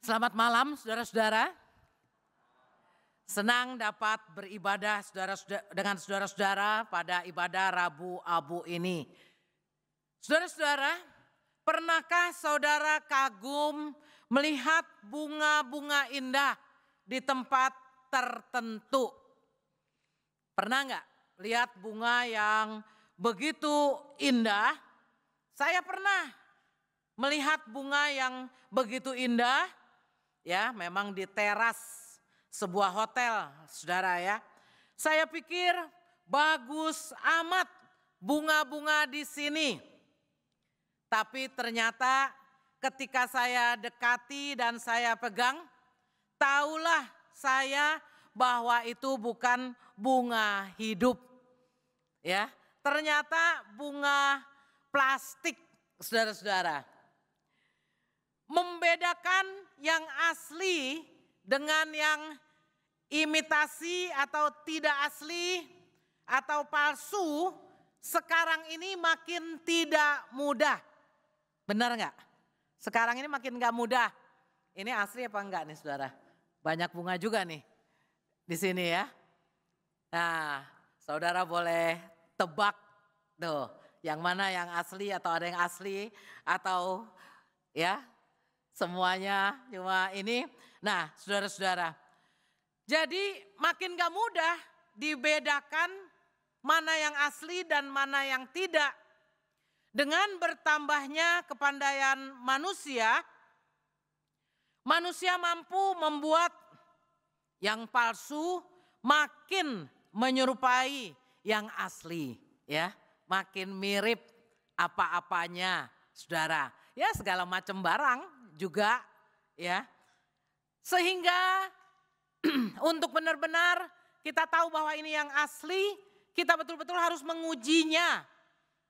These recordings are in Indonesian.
Selamat malam saudara-saudara. Senang dapat beribadah dengan saudara-saudara pada ibadah Rabu Abu ini. Saudara-saudara, pernahkah saudara kagum melihat bunga-bunga indah di tempat tertentu? Pernah nggak lihat bunga yang begitu indah? Saya pernah melihat bunga yang begitu indah, ya memang di teras sebuah hotel, saudara ya. Saya pikir bagus amat bunga-bunga di sini. Tapi ternyata ketika saya dekati dan saya pegang, tahulah saya bahwa itu bukan bunga hidup. Ya, ternyata bunga plastik, saudara-saudara. Membedakan yang asli dengan yang imitasi atau tidak asli atau palsu sekarang ini makin tidak mudah. Benar nggak? Sekarang ini makin nggak mudah. Ini asli apa enggak nih saudara? Banyak bunga juga nih di sini ya. Nah, saudara boleh tebak tuh yang mana yang asli atau ada yang asli atau ya semuanya cuma ini. Nah saudara-saudara, jadi makin gak mudah dibedakan mana yang asli dan mana yang tidak. Dengan bertambahnya kepandaian manusia, manusia mampu membuat yang palsu makin menyerupai yang asli, ya, makin mirip apa-apanya, saudara. Ya segala macam barang juga, ya. Sehingga untuk benar-benar kita tahu bahwa ini yang asli, kita betul-betul harus mengujinya.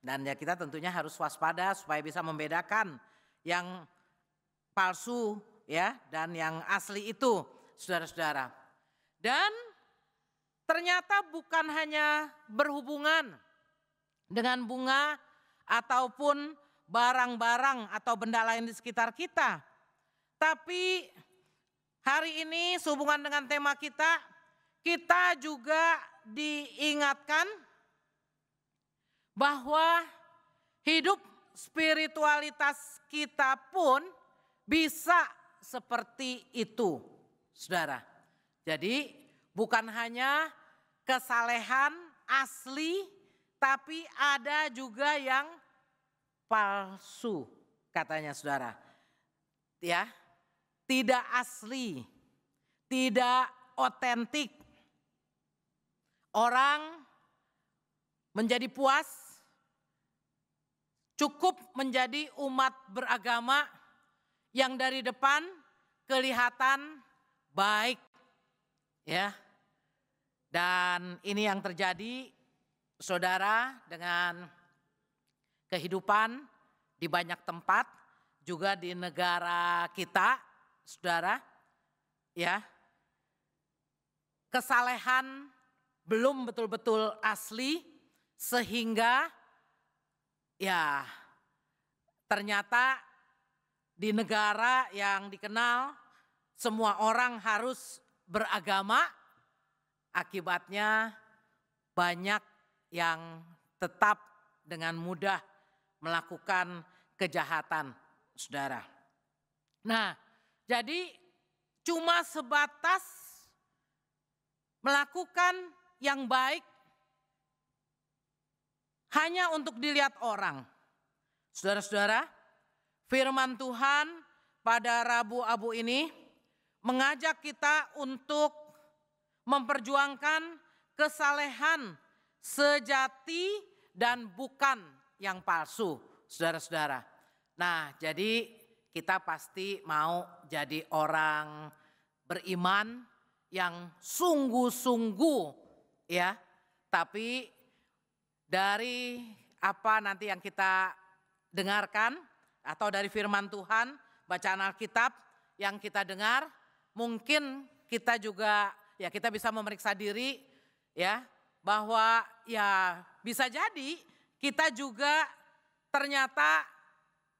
Dan ya kita tentunya harus waspada supaya bisa membedakan yang palsu ya dan yang asli itu, saudara-saudara. Dan ternyata bukan hanya berhubungan dengan bunga ataupun barang-barang atau benda lain di sekitar kita. Tapi hari ini sehubungan dengan tema kita juga diingatkan bahwa hidup spiritualitas kita pun bisa seperti itu, saudara. Jadi bukan hanya kesalehan asli, tapi ada juga yang palsu, katanya saudara. Ya. Tidak asli, tidak otentik. Orang menjadi puas, cukup menjadi umat beragama yang dari depan kelihatan baik. Ya. Dan ini yang terjadi, saudara, dengan kehidupan di banyak tempat, juga di negara kita. Saudara, ya, kesalehan belum betul-betul asli sehingga ya ternyata di negara yang dikenal semua orang harus beragama, akibatnya banyak yang tetap dengan mudah melakukan kejahatan, saudara. Nah, jadi cuma sebatas melakukan yang baik hanya untuk dilihat orang. Saudara-saudara, firman Tuhan pada Rabu Abu ini mengajak kita untuk memperjuangkan kesalehan sejati dan bukan yang palsu, saudara-saudara. Nah, jadi kita pasti mau jadi orang beriman yang sungguh-sungguh ya. Tapi dari apa nanti yang kita dengarkan atau dari firman Tuhan, bacaan Alkitab yang kita dengar, mungkin kita juga ya kita bisa memeriksa diri ya bahwa ya bisa jadi kita juga ternyata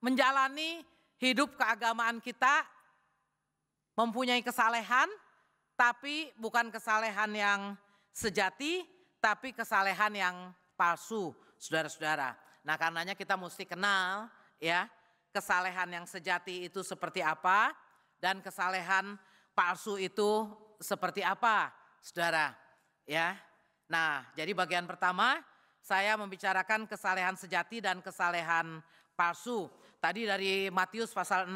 menjalani hidup keagamaan kita mempunyai kesalehan, tapi bukan kesalehan yang sejati, tapi kesalehan yang palsu, saudara-saudara. Nah, karenanya kita mesti kenal ya, kesalehan yang sejati itu seperti apa dan kesalehan palsu itu seperti apa, saudara. Ya. Nah, jadi bagian pertama saya membicarakan kesalehan sejati dan kesalehan palsu. Tadi dari Matius pasal 6,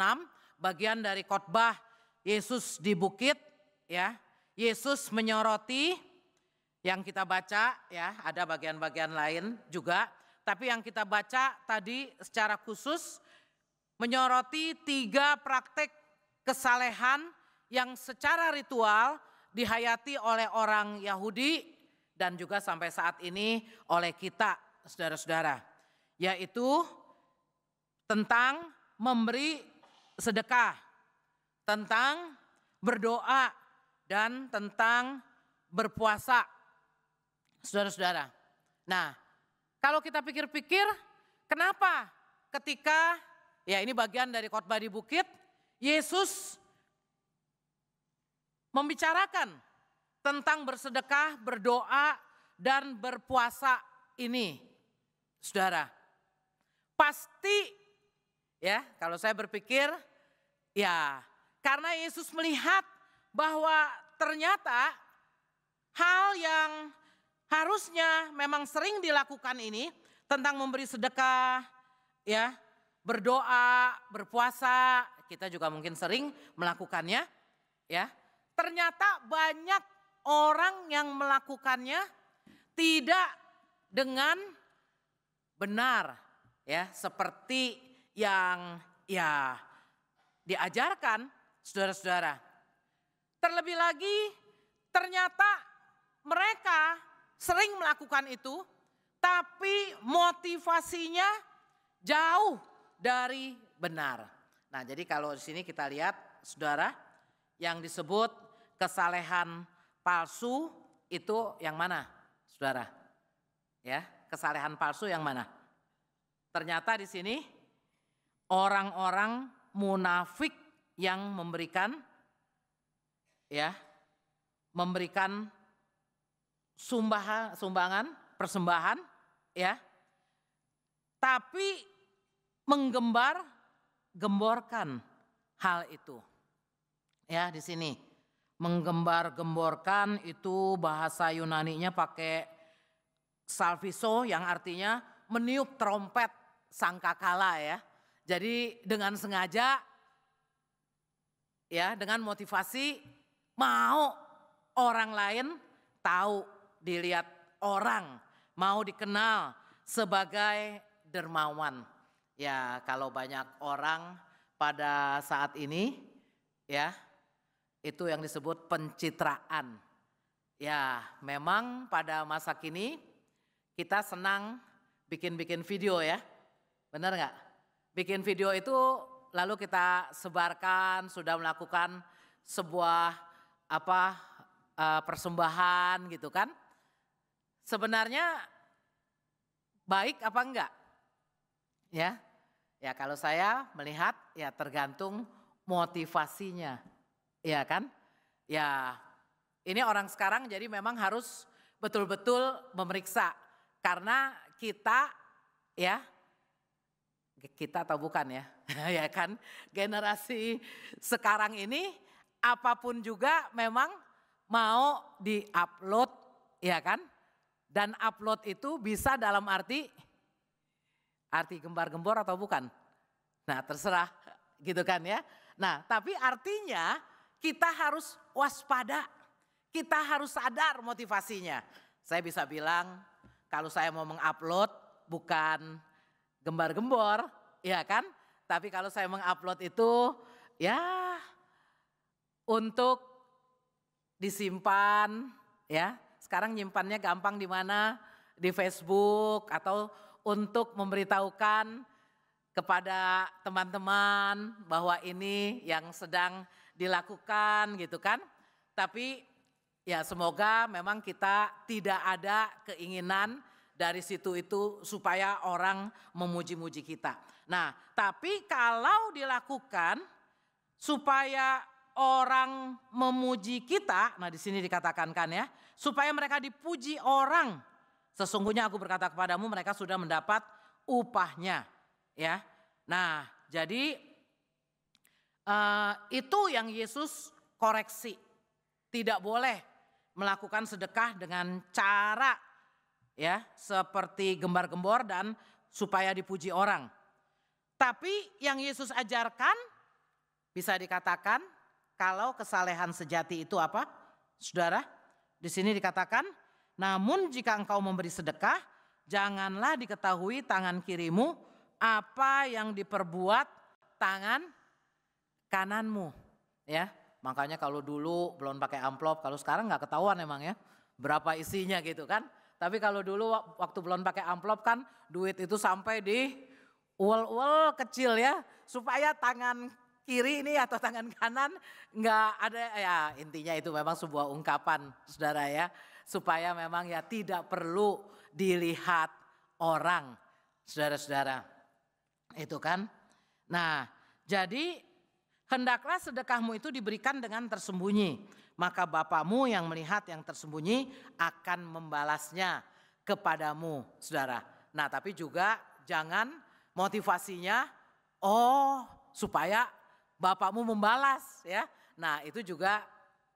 bagian dari khotbah Yesus di bukit, ya. Yesus menyoroti yang kita baca, ya, ada bagian-bagian lain juga, tapi yang kita baca tadi secara khusus menyoroti 3 praktek kesalehan yang secara ritual dihayati oleh orang Yahudi dan juga sampai saat ini oleh kita, saudara-saudara, yaitu tentang memberi sedekah, tentang berdoa, dan tentang berpuasa, saudara-saudara. Nah, kalau kita pikir-pikir, kenapa ketika, ya ini bagian dari khotbah di bukit, Yesus membicarakan tentang bersedekah, berdoa, dan berpuasa ini, saudara. Pasti, ya kalau saya berpikir, ya karena Yesus melihat bahwa ternyata hal yang harusnya memang sering dilakukan ini, tentang memberi sedekah, ya berdoa, berpuasa, kita juga mungkin sering melakukannya, ya. Ternyata banyak orang yang melakukannya tidak dengan benar, ya, seperti yang ya diajarkan, saudara-saudara. Terlebih lagi ternyata mereka sering melakukan itu, tapi motivasinya jauh dari benar. Nah, jadi kalau di sini kita lihat, saudara, yang disebut kesalehan palsu itu yang mana, saudara? Ya, kesalehan palsu yang mana? Ternyata di sini orang-orang munafik yang memberikan, ya, memberikan sumbangan, persembahan, ya, tapi menggembar-gemborkan hal itu. Ya, di sini menggembar-gemborkan itu bahasa Yunaninya pakai salviso yang artinya meniup trompet sangkakala, ya. Jadi dengan sengaja, ya, dengan motivasi mau orang lain tahu, dilihat orang, mau dikenal sebagai dermawan. Ya, kalau banyak orang pada saat ini, ya, itu yang disebut pencitraan. Ya, memang pada masa kini kita senang bikin-bikin video, ya. Benar nggak? Bikin video itu lalu kita sebarkan, sudah melakukan sebuah persembahan gitu kan. Sebenarnya baik apa enggak? Ya. Ya, kalau saya melihat ya tergantung motivasinya. Ya kan? Ya, ini orang sekarang jadi memang harus betul-betul memeriksa. Karena kita, ya, kita atau bukan ya, ya kan, generasi sekarang ini apapun juga memang mau di-upload, ya kan. Dan upload itu bisa dalam arti gembar-gembor atau bukan. Nah, terserah gitu kan ya. Nah, tapi artinya kita harus waspada, kita harus sadar motivasinya. Saya bisa bilang kalau saya mau mengupload bukan gembar-gembor, ya kan? Tapi kalau saya mengupload itu ya untuk disimpan, ya. Sekarang nyimpannya gampang di mana? Di Facebook, atau untuk memberitahukan kepada teman-teman bahwa ini yang sedang dilakukan gitu kan. Tapi ya semoga memang kita tidak ada keinginan dari situ itu supaya orang memuji-muji kita. Nah, tapi kalau dilakukan supaya orang memuji kita, nah di sini dikatakan kan ya, supaya mereka dipuji orang. Sesungguhnya aku berkata kepadamu, mereka sudah mendapat upahnya, ya. Nah, jadi itu yang Yesus koreksi. Tidak boleh melakukan sedekah dengan cara ya seperti gembar-gembor dan supaya dipuji orang. Tapi yang Yesus ajarkan bisa dikatakan kalau kesalehan sejati itu apa? Saudara, di sini dikatakan, namun jika engkau memberi sedekah, janganlah diketahui tangan kirimu apa yang diperbuat tangan kananmu. Ya, makanya kalau dulu belum pakai amplop, kalau sekarang nggak ketahuan emang ya berapa isinya gitu kan. Tapi kalau dulu waktu belum pakai amplop kan duit itu sampai di uel-uel kecil ya, supaya tangan kiri ini atau tangan kanan nggak ada, ya intinya itu memang sebuah ungkapan saudara ya, supaya memang ya tidak perlu dilihat orang saudara-saudara itu kan. Nah jadi hendaklah sedekahmu itu diberikan dengan tersembunyi, maka Bapamu yang melihat yang tersembunyi akan membalasnya kepadamu saudara. Nah tapi juga jangan motivasinya supaya Bapakmu membalas ya. Nah itu juga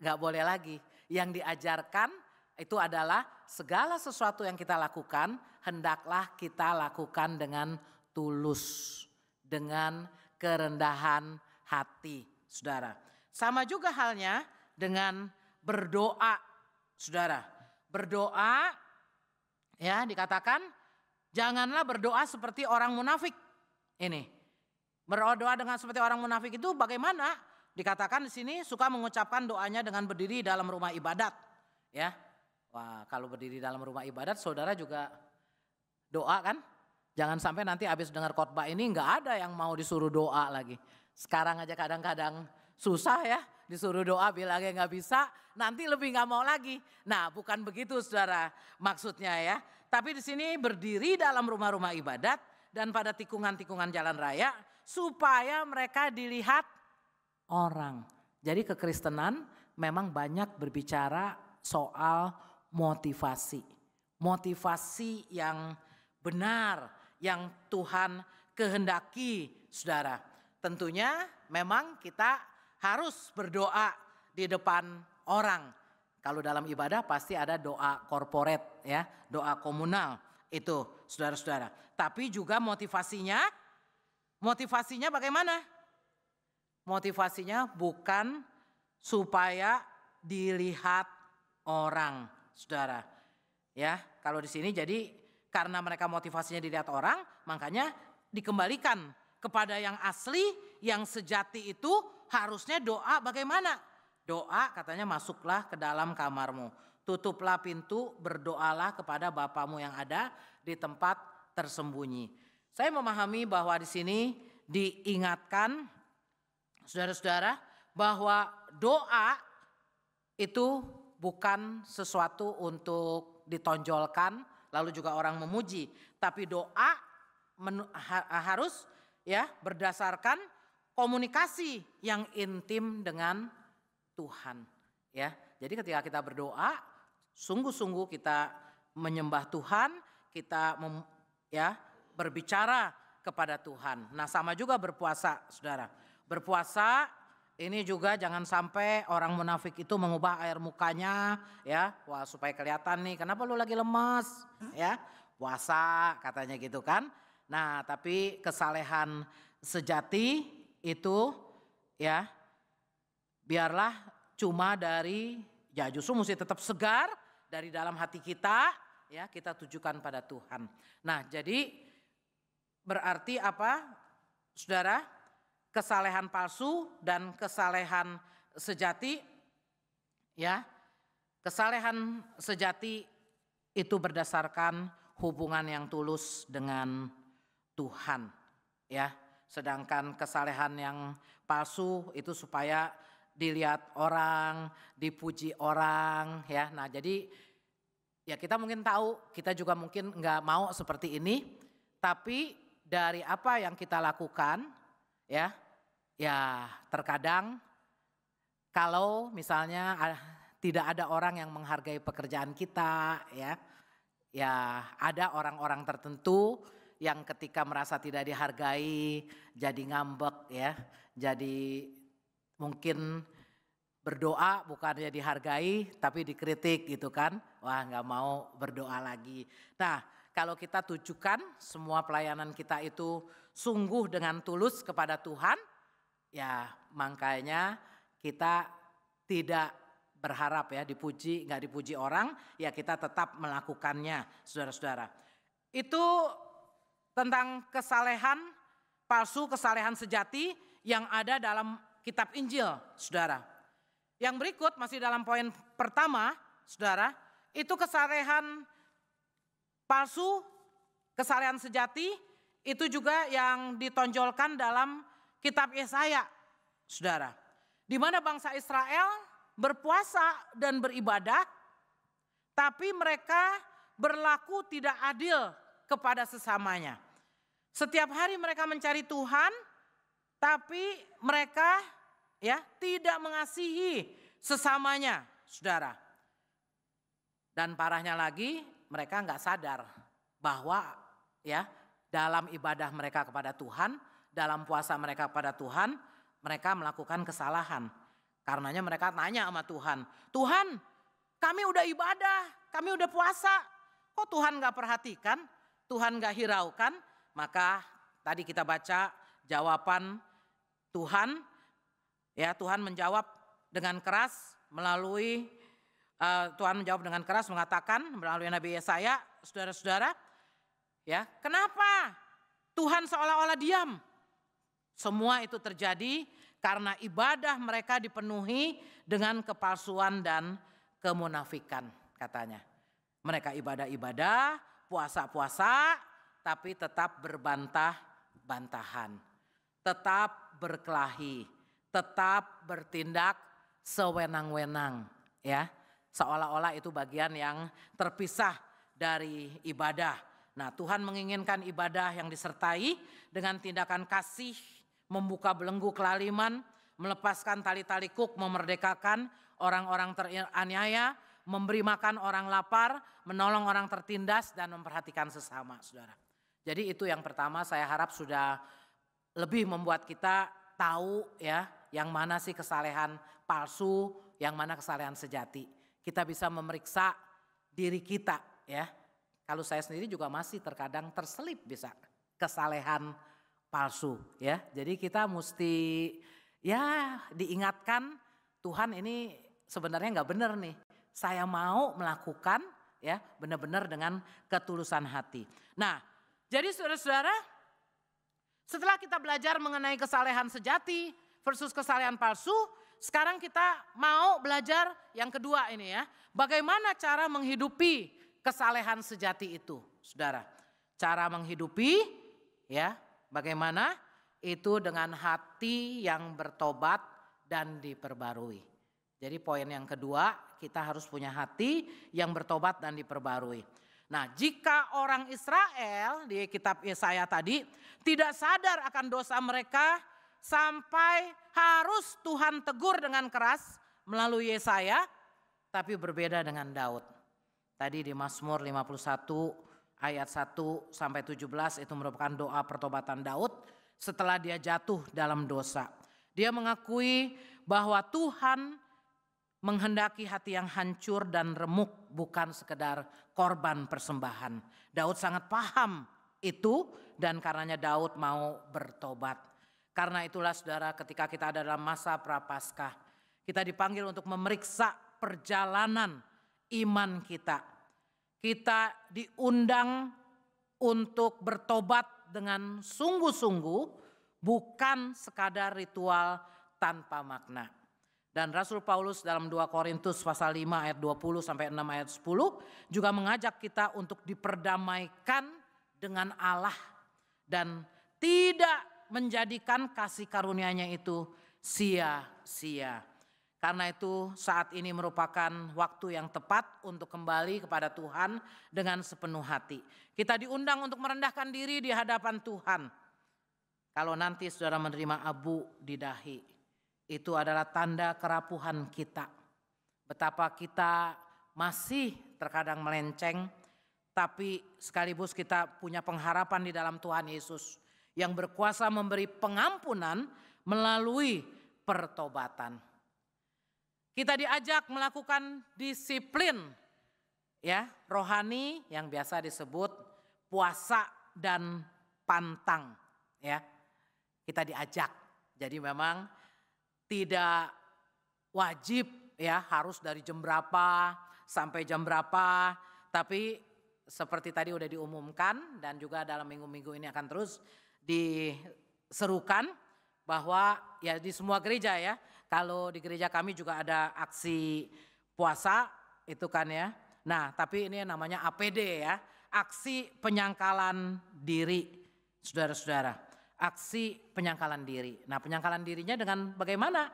gak boleh lagi. Yang diajarkan itu adalah segala sesuatu yang kita lakukan hendaklah kita lakukan dengan tulus, dengan kerendahan hati saudara. Sama juga halnya dengan berdoa saudara. Berdoa ya dikatakan janganlah berdoa seperti orang munafik. Ini berdoa dengan seperti orang munafik itu bagaimana? Dikatakan di sini suka mengucapkan doanya dengan berdiri dalam rumah ibadat, ya. Wah, kalau berdiri dalam rumah ibadat, saudara juga doa kan? Jangan sampai nanti habis dengar khotbah ini nggak ada yang mau disuruh doa lagi. Sekarang aja kadang-kadang susah ya, disuruh doa bilangnya nggak bisa, nanti lebih nggak mau lagi. Nah, bukan begitu saudara maksudnya ya. Tapi di sini berdiri dalam rumah-rumah ibadat dan pada tikungan-tikungan jalan raya, supaya mereka dilihat orang. Jadi kekristenan memang banyak berbicara soal motivasi. Motivasi yang benar, yang Tuhan kehendaki saudara. Tentunya memang kita harus berdoa di depan orang. Kalau dalam ibadah pasti ada doa corporate ya, doa komunal itu saudara-saudara. Tapi juga motivasinya bagaimana? Motivasinya bukan supaya dilihat orang, saudara. Ya, kalau di sini jadi karena mereka motivasinya dilihat orang, makanya dikembalikan kepada yang asli, yang sejati itu harusnya doa bagaimana? Doa katanya masuklah ke dalam kamarmu, tutuplah pintu, berdoalah kepada Bapamu yang ada di tempat tersembunyi. Saya memahami bahwa di sini diingatkan saudara-saudara bahwa doa itu bukan sesuatu untuk ditonjolkan lalu juga orang memuji, tapi doa harus ya berdasarkan komunikasi yang intim dengan Tuhan ya. Jadi ketika kita berdoa sungguh-sungguh kita menyembah Tuhan, kita berbicara kepada Tuhan. Nah sama juga berpuasa saudara. Berpuasa ini juga jangan sampai orang munafik itu mengubah air mukanya ya. Wah supaya kelihatan nih kenapa lu lagi lemas ya. Puasa katanya gitu kan. Nah tapi kesalehan sejati itu ya biarlah cuma dari ya justru mesti tetap segar dari dalam hati kita ya kita tujukan pada Tuhan. Nah jadi berarti apa saudara? Kesalehan palsu dan kesalehan sejati ya. Kesalehan sejati itu berdasarkan hubungan yang tulus dengan Tuhan ya. Sedangkan kesalehan yang palsu itu supaya dilihat orang, dipuji orang ya. Nah jadi ya kita mungkin tahu, kita juga mungkin nggak mau seperti ini. Tapi dari apa yang kita lakukan ya terkadang Kalau misalnya tidak ada orang yang menghargai pekerjaan kita, ya ada orang-orang tertentu yang ketika merasa tidak dihargai jadi ngambek, jadi mungkin berdoa bukannya dihargai tapi dikritik gitu kan, wah nggak mau berdoa lagi. Nah, kalau kita tujukan semua pelayanan kita itu sungguh dengan tulus kepada Tuhan, ya makanya kita tidak berharap dipuji, nggak dipuji orang, ya kita tetap melakukannya, saudara-saudara. Itu tentang kesalehan palsu, kesalehan sejati yang ada dalam kitab Injil, saudara. Yang berikut masih dalam poin pertama, saudara, itu kesalehan palsu, kesalehan sejati, itu juga yang ditonjolkan dalam kitab Yesaya, saudara. Di mana bangsa Israel berpuasa dan beribadah, tapi mereka berlaku tidak adil kepada sesamanya. Setiap hari mereka mencari Tuhan, tapi mereka tidak mengasihi sesamanya, saudara. Dan parahnya lagi, mereka nggak sadar bahwa dalam ibadah mereka kepada Tuhan, dalam puasa mereka kepada Tuhan, mereka melakukan kesalahan. Karenanya mereka tanya sama Tuhan, Tuhan kami udah ibadah, kami udah puasa, kok Tuhan gak perhatikan, Tuhan gak hiraukan? Maka tadi kita baca jawaban Tuhan, Tuhan menjawab dengan keras melalui, Tuhan menjawab dengan keras mengatakan melalui Nabi Yesaya, saudara-saudara, kenapa Tuhan seolah-olah diam? Semua itu terjadi karena ibadah mereka dipenuhi dengan kepalsuan dan kemunafikan, katanya. Mereka ibadah-ibadah, puasa-puasa, tapi tetap berbantah-bantahan, tetap berkelahi, tetap bertindak sewenang-wenang, seolah-olah itu bagian yang terpisah dari ibadah. Nah, Tuhan menginginkan ibadah yang disertai dengan tindakan kasih, membuka belenggu kelaliman, melepaskan tali-tali kuk, memerdekakan orang-orang teraniaya, memberi makan orang lapar, menolong orang tertindas, dan memperhatikan sesama, saudara. Jadi itu yang pertama, saya harap sudah lebih membuat kita tahu yang mana sih kesalehan palsu, yang mana kesalehan sejati. Kita bisa memeriksa diri kita Kalau saya sendiri juga masih terkadang terselip bisa kesalehan palsu Jadi kita mesti diingatkan, Tuhan ini sebenarnya nggak benar nih. Saya mau melakukan benar-benar dengan ketulusan hati. Nah, jadi saudara-saudara, setelah kita belajar mengenai kesalehan sejati versus kesalehan palsu, sekarang kita mau belajar yang kedua ini bagaimana cara menghidupi kesalehan sejati itu, saudara. Cara menghidupi bagaimana? Itu dengan hati yang bertobat dan diperbarui. Jadi poin yang kedua, kita harus punya hati yang bertobat dan diperbarui. Nah, jika orang Israel di kitab Yesaya tadi tidak sadar akan dosa mereka sampai harus Tuhan tegur dengan keras melalui Yesaya, tapi berbeda dengan Daud. Tadi di Mazmur 51 ayat 1 sampai 17 itu merupakan doa pertobatan Daud setelah dia jatuh dalam dosa. Dia mengakui bahwa Tuhan menghendaki hati yang hancur dan remuk, bukan sekedar korban persembahan. Daud sangat paham itu dan karenanya Daud mau bertobat. Karena itulah saudara, ketika kita ada dalam masa prapaskah, kita dipanggil untuk memeriksa perjalanan iman kita. Kita diundang untuk bertobat dengan sungguh-sungguh, bukan sekadar ritual tanpa makna. Dan Rasul Paulus dalam 2 Korintus pasal 5 ayat 20 sampai 6 ayat 10 juga mengajak kita untuk diperdamaikan dengan Allah dan tidak menjadikan kasih karunia-Nya itu sia-sia. Karena itu saat ini merupakan waktu yang tepat untuk kembali kepada Tuhan dengan sepenuh hati. Kita diundang untuk merendahkan diri di hadapan Tuhan. Kalau nanti saudara menerima abu di dahi, Itu adalah tanda kerapuhan kita. Betapa kita masih terkadang melenceng, tapi sekaligus kita punya pengharapan di dalam Tuhan Yesus yang berkuasa memberi pengampunan melalui pertobatan. Kita diajak melakukan disiplin ya, rohani yang biasa disebut puasa dan pantang ya. Kita diajak. Jadi memang tidak wajib ya harus dari jam berapa sampai jam berapa, tapi seperti tadi udah diumumkan dan juga dalam minggu-minggu ini akan terus diserukan bahwa ya di semua gereja ya, kalau di gereja kami juga ada aksi puasa itu kan ya. Nah tapi ini namanya APD ya, aksi penyangkalan diri saudara-saudara. Aksi penyangkalan diri. Nah penyangkalan dirinya dengan bagaimana?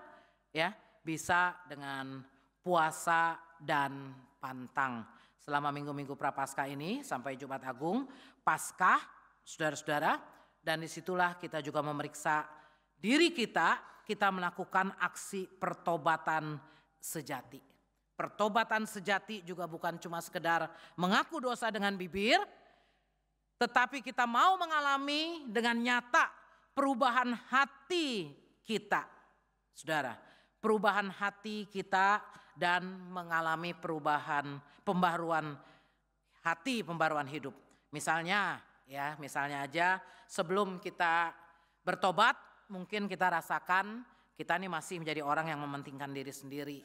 Ya bisa dengan puasa dan pantang. Selama minggu-minggu Prapaskah ini sampai Jumat Agung, Paskah saudara-saudara. Dan disitulah kita juga memeriksa diri kita melakukan aksi pertobatan sejati. Pertobatan sejati juga bukan cuma sekedar mengaku dosa dengan bibir, tetapi kita mau mengalami dengan nyata perubahan hati kita. Saudara, perubahan hati kita dan mengalami perubahan pembaharuan hati, pembaharuan hidup. Misalnya aja sebelum kita bertobat mungkin kita rasakan kita ini masih menjadi orang yang mementingkan diri sendiri.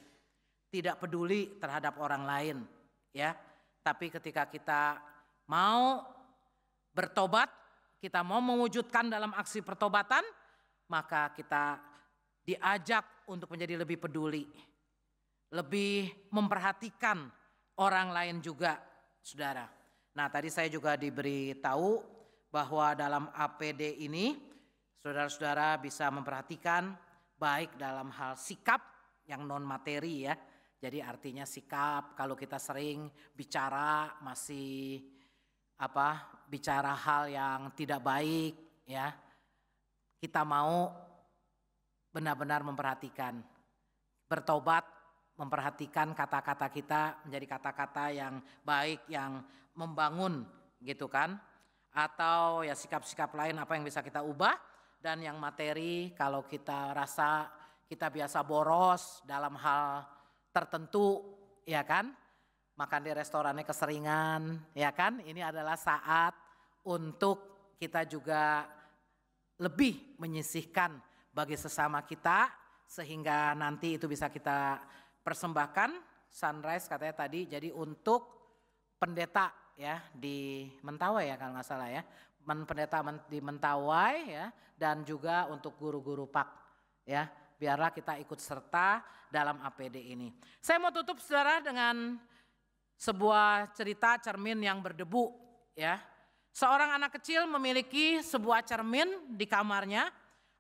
Tidak peduli terhadap orang lain ya. Tapi ketika kita mau bertobat, kita mau mewujudkan dalam aksi pertobatan, maka kita diajak untuk menjadi lebih peduli, lebih memperhatikan orang lain juga, saudara. Nah tadi saya juga diberitahu bahwa dalam APD ini, saudara-saudara bisa memperhatikan baik dalam hal sikap yang non materi ya. Jadi artinya sikap kalau kita sering bicara masih bicara hal yang tidak baik ya, kita mau benar-benar memperhatikan, bertobat, memperhatikan kata-kata kita menjadi kata-kata yang baik, yang membangun gitu kan, atau ya sikap-sikap lain apa yang bisa kita ubah. Dan yang materi kalau kita rasa kita biasa boros dalam hal tertentu ya kan, makan di restorannya keseringan, ya kan? Ini adalah saat untuk kita juga lebih menyisihkan bagi sesama kita sehingga nanti itu bisa kita persembahkan. Sunrise katanya tadi, jadi untuk pendeta ya di Mentawai ya kalau nggak salah ya, pendeta di Mentawai ya, dan juga untuk guru-guru PAK ya, biarlah kita ikut serta dalam APD ini. Saya mau tutup saudara dengan sebuah cerita cermin yang berdebu ya. Seorang anak kecil memiliki sebuah cermin di kamarnya.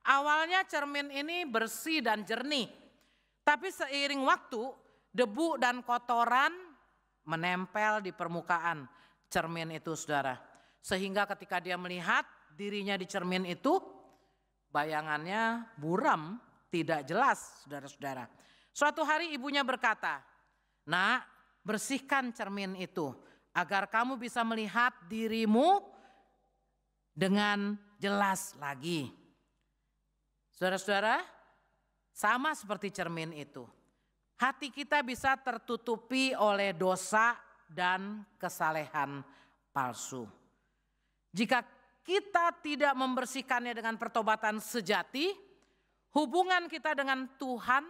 Awalnya cermin ini bersih dan jernih. Tapi seiring waktu debu dan kotoran menempel di permukaan cermin itu saudara. Sehingga ketika dia melihat dirinya di cermin itu, bayangannya buram, tidak jelas saudara-saudara. Suatu hari ibunya berkata, "Nak, bersihkan cermin itu agar kamu bisa melihat dirimu dengan jelas lagi." Saudara-saudara, sama seperti cermin itu. Hati kita bisa tertutupi oleh dosa dan kesalehan palsu. Jika kita tidak membersihkannya dengan pertobatan sejati, hubungan kita dengan Tuhan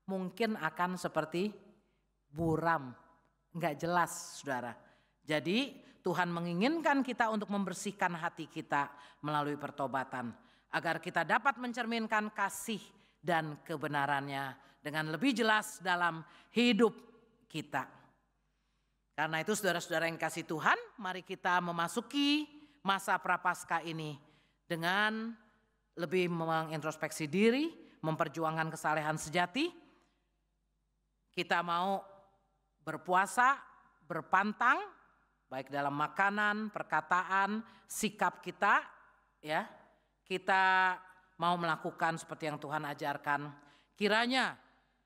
mungkin akan seperti buram, enggak jelas saudara. Jadi Tuhan menginginkan kita untuk membersihkan hati kita melalui pertobatan. Agar kita dapat mencerminkan kasih dan kebenarannya dengan lebih jelas dalam hidup kita. Karena itu saudara-saudara yang kasih Tuhan, mari kita memasuki masa Prapaskah ini dengan lebih mengintrospeksi diri, memperjuangkan kesalehan sejati. Kita mau berpuasa, berpantang, baik dalam makanan, perkataan, sikap kita, ya. Kita mau melakukan seperti yang Tuhan ajarkan. Kiranya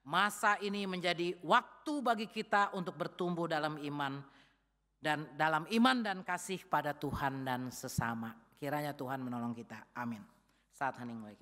masa ini menjadi waktu bagi kita untuk bertumbuh dalam iman dan kasih pada Tuhan dan sesama. Kiranya Tuhan menolong kita. Amin. Saat hening